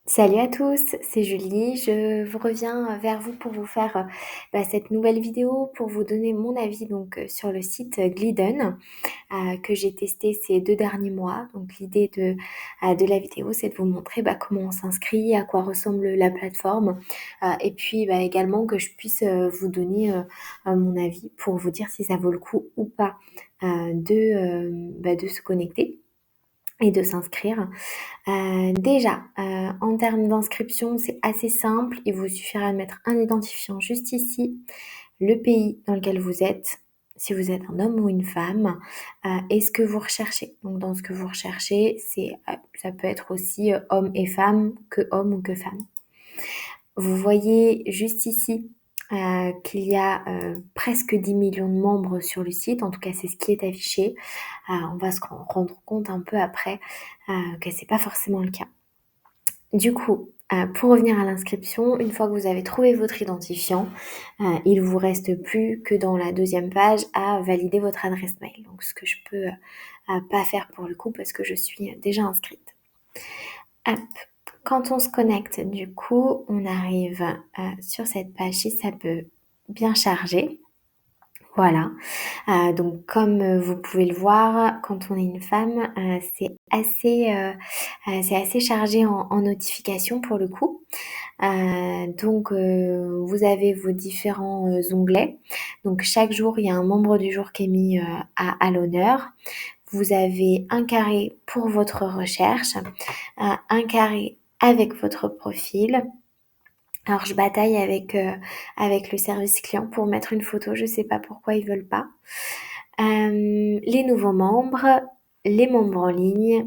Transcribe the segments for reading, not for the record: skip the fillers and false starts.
Salut à tous, c'est Julie. Je vous reviens vers vous pour vous faire cette nouvelle vidéo pour vous donner mon avis sur le site Glidden que j'ai testé ces 2 derniers mois. Donc l'idée de la vidéo, c'est de vous montrer comment on s'inscrit, à quoi ressemble la plateforme et puis également que je puisse vous donner mon avis pour vous dire si ça vaut le coup ou pas de se connecter et de s'inscrire. Déjà, en termes d'inscription, c'est assez simple. Il vous suffira de mettre un identifiant juste ici, le pays dans lequel vous êtes, si vous êtes un homme ou une femme, et ce que vous recherchez. Donc dans ce que vous recherchez, ça peut être aussi homme et femme, que homme ou que femme. Vous voyez juste ici qu'il y a presque 10 millions de membres sur le site, en tout cas c'est ce qui est affiché. On va se rendre compte un peu après que c'est pas forcément le cas. Du coup, pour revenir à l'inscription, une fois que vous avez trouvé votre identifiant, il vous reste plus que dans la deuxième page à valider votre adresse mail. Donc ce que je peux pas faire pour le coup parce que je suis déjà inscrite. Hop. Quand on se connecte, du coup, on arrive sur cette page si ça peut bien charger. Voilà. Donc comme vous pouvez le voir, quand on est une femme, c'est assez chargé en notifications pour le coup. Vous avez vos différents onglets. Donc chaque jour, il y a un membre du jour qui est mis à l'honneur. Vous avez un carré pour votre recherche, un carré avec votre profil. Alors je bataille avec le service client pour mettre une photo, je sais pas pourquoi ils veulent pas. Les nouveaux membres, les membres en ligne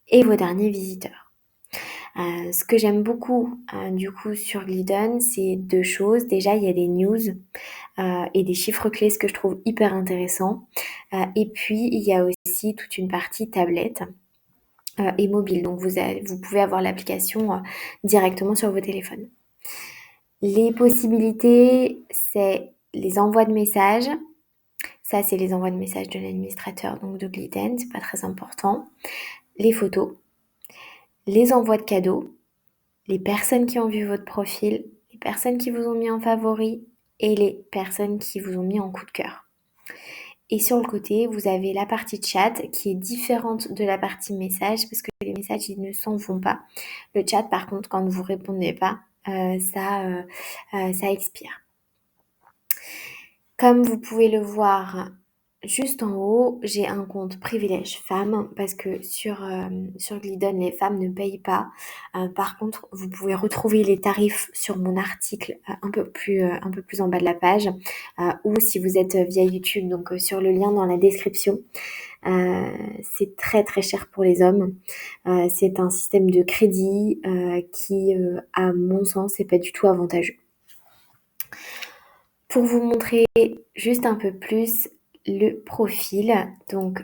et vos derniers visiteurs. Ce que j'aime beaucoup du coup sur Glidden, c'est 2 choses. Déjà, il y a des news et des chiffres clés, ce que je trouve hyper intéressant. Et puis, il y a aussi toute une partie tablette et mobile. Donc, vous pouvez avoir l'application directement sur vos téléphones. Les possibilités, c'est les envois de messages. Ça, c'est les envois de messages de l'administrateur, donc de Glidden, c'est pas très important. Les photos, les envois de cadeaux, les personnes qui ont vu votre profil, les personnes qui vous ont mis en favori et les personnes qui vous ont mis en coup de cœur. Et sur le côté, vous avez la partie chat qui est différente de la partie message parce que les messages, ils ne s'en vont pas. Le chat, par contre, quand vous répondez pas, ça expire. Comme vous pouvez le voir juste en haut, j'ai un compte privilège femmes parce que sur Glidden, les femmes ne payent pas. Par contre, vous pouvez retrouver les tarifs sur mon article un peu plus en bas de la page ou si vous êtes via YouTube, donc sur le lien dans la description. C'est très très cher pour les hommes. C'est un système de crédit qui, à mon sens, n'est pas du tout avantageux. Pour vous montrer juste un peu plus le profil, donc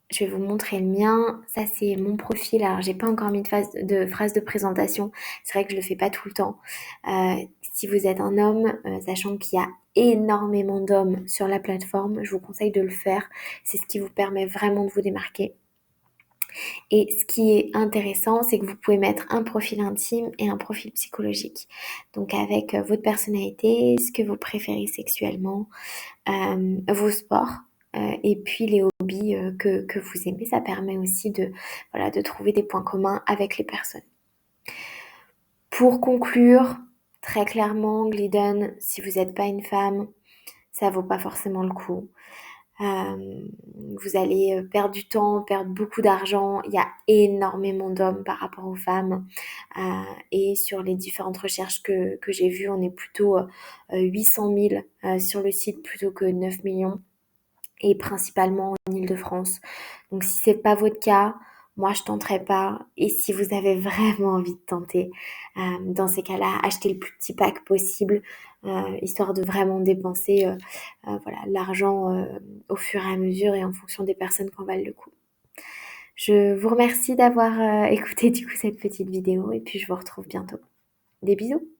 je vais vous montrer le mien. Ça, c'est mon profil. Alors, j'ai pas encore mis de phrase de présentation. C'est vrai que je le fais pas tout le temps. Si vous êtes un homme, sachant qu'il y a énormément d'hommes sur la plateforme, je vous conseille de le faire. C'est ce qui vous permet vraiment de vous démarquer. Et ce qui est intéressant, c'est que vous pouvez mettre un profil intime et un profil psychologique. Donc avec votre personnalité, ce que vous préférez sexuellement, vos sports et puis les hobbies que vous aimez. Ça permet aussi de trouver des points communs avec les personnes. Pour conclure, très clairement, Glidden, si vous n'êtes pas une femme, ça vaut pas forcément le coup. Vous allez perdre du temps, perdre beaucoup d'argent. Il y a énormément d'hommes par rapport aux femmes. Et sur les différentes recherches que j'ai vues, on est plutôt 800 000 sur le site plutôt que 9 millions. Et principalement en Île-de-France. Donc si c'est pas votre cas, moi je tenterai pas. Et si vous avez vraiment envie de tenter, dans ces cas-là, achetez le plus petit pack possible, histoire de vraiment dépenser l'argent au fur et à mesure et en fonction des personnes qui en valent le coup. Je vous remercie d'avoir écouté du coup cette petite vidéo et puis je vous retrouve bientôt. Des bisous!